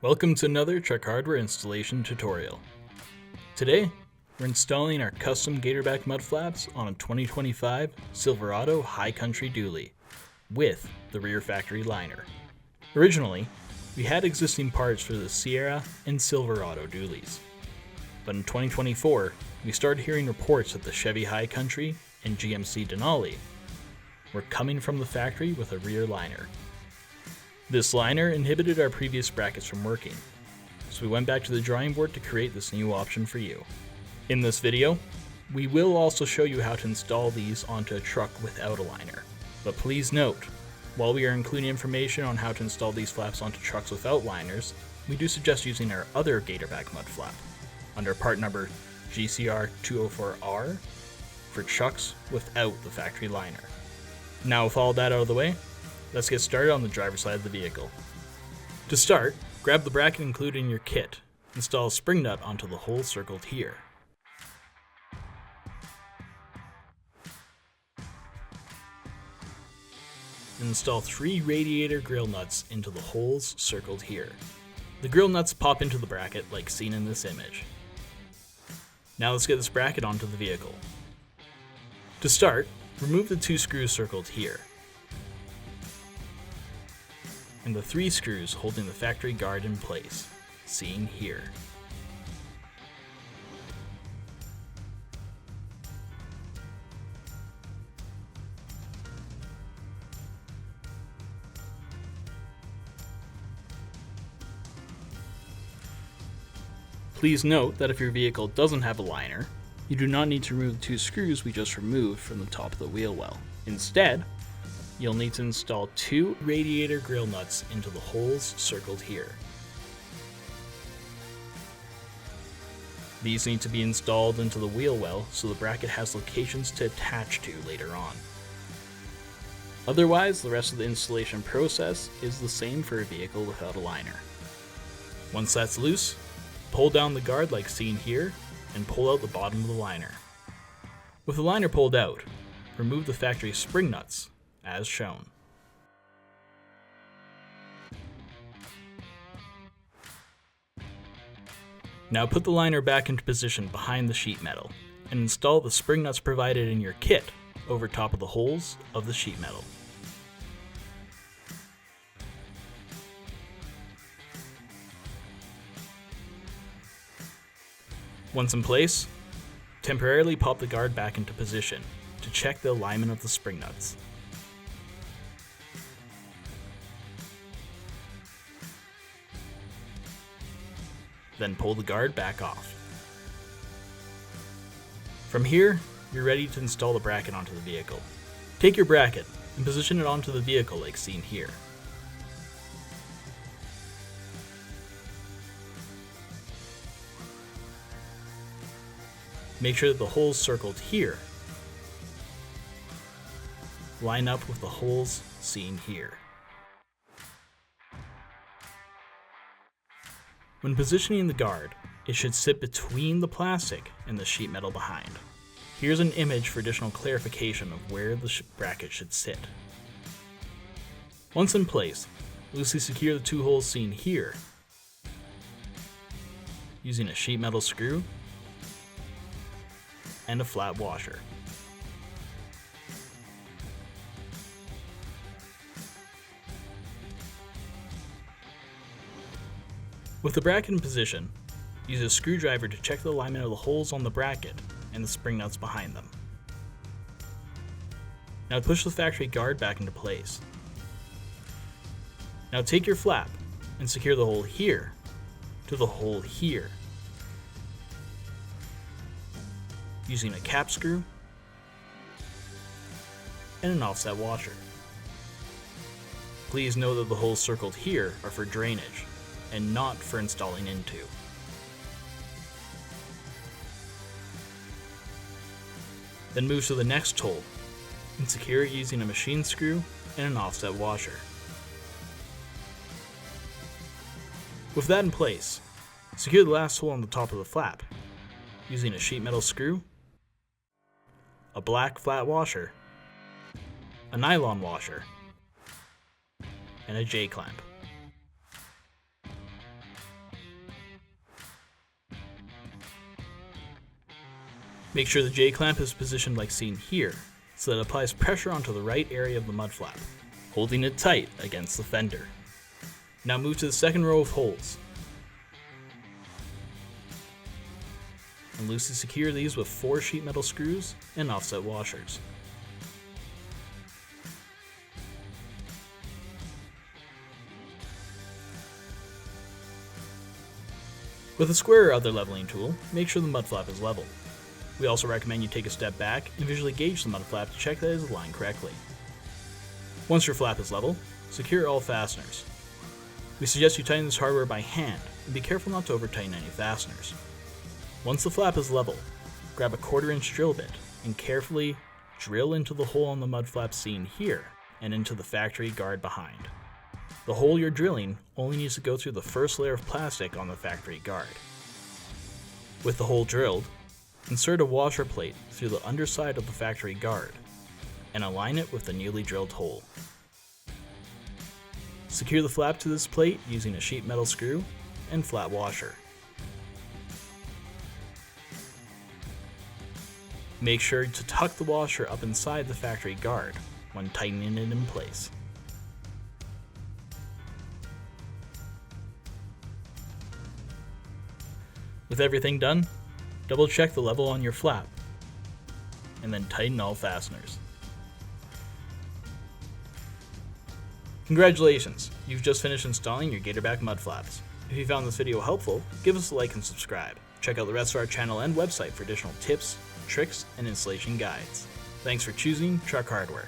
Welcome to another truck hardware installation tutorial. Today, we're installing our custom Gatorback Mudflaps on a 2025 Silverado High Country dually with the rear factory liner. Originally, we had existing parts for the Sierra and Silverado dualies, but in 2024, we started hearing reports that the Chevy High Country and GMC Denali were coming from the factory with a rear liner. This liner inhibited our previous brackets from working, so we went back to the drawing board to create this new option for you. In this video, we will also show you how to install these onto a truck without a liner. But please note, while we are including information on how to install these flaps onto trucks without liners, we do suggest using our other Gatorback mud flap under part number GCR204R for trucks without the factory liner. Now with all that out of the way, let's get started on the driver's side of the vehicle. To start, grab the bracket included in your kit. Install a spring nut onto the hole circled here. And install 3 radiator grill nuts into the holes circled here. The grill nuts pop into the bracket like seen in this image. Now let's get this bracket onto the vehicle. To start, remove the 2 screws circled here, and the 3 screws holding the factory guard in place, seen here. Please note that if your vehicle doesn't have a liner, you do not need to remove the 2 screws we just removed from the top of the wheel well. Instead, you'll need to install 2 radiator grill nuts into the holes circled here. These need to be installed into the wheel well so the bracket has locations to attach to later on. Otherwise, the rest of the installation process is the same for a vehicle without a liner. Once that's loose, pull down the guard like seen here and pull out the bottom of the liner. With the liner pulled out, remove the factory spring nuts as shown. Now put the liner back into position behind the sheet metal and install the spring nuts provided in your kit over top of the holes of the sheet metal. Once in place, temporarily pop the guard back into position to check the alignment of the spring nuts. Then pull the guard back off. From here, you're ready to install the bracket onto the vehicle. Take your bracket and position it onto the vehicle like seen here. Make sure that the holes circled here line up with the holes seen here. When positioning the guard, it should sit between the plastic and the sheet metal behind. Here's an image for additional clarification of where the bracket should sit. Once in place, loosely secure the 2 holes seen here using a sheet metal screw and a flat washer. With the bracket in position, use a screwdriver to check the alignment of the holes on the bracket and the spring nuts behind them. Now push the factory guard back into place. Now take your flap and secure the hole here to the hole here using a cap screw and an offset washer. Please note that the holes circled here are for drainage and not for installing into. Then move to the next hole and secure it using a machine screw and an offset washer. With that in place, secure the last hole on the top of the flap using a sheet metal screw, a black flat washer, a nylon washer, and a J-clamp. Make sure the J-clamp is positioned like seen here, so that it applies pressure onto the right area of the mud flap, holding it tight against the fender. Now move to the second row of holes, and loosely secure these with 4 sheet metal screws and offset washers. With a square or other leveling tool, make sure the mud flap is level. We also recommend you take a step back and visually gauge the mud flap to check that it is aligned correctly. Once your flap is level, secure all fasteners. We suggest you tighten this hardware by hand and be careful not to over tighten any fasteners. Once the flap is level, grab a 1/4 inch drill bit and carefully drill into the hole on the mud flap seen here and into the factory guard behind. The hole you're drilling only needs to go through the first layer of plastic on the factory guard. With the hole drilled, insert a washer plate through the underside of the factory guard and align it with the newly drilled hole. Secure the flap to this plate using a sheet metal screw and flat washer. Make sure to tuck the washer up inside the factory guard when tightening it in place. With everything done, double check the level on your flap, and then tighten all fasteners. Congratulations, you've just finished installing your Gatorback Mudflaps. If you found this video helpful, give us a like and subscribe. Check out the rest of our channel and website for additional tips, tricks, and installation guides. Thanks for choosing Truck Hardware.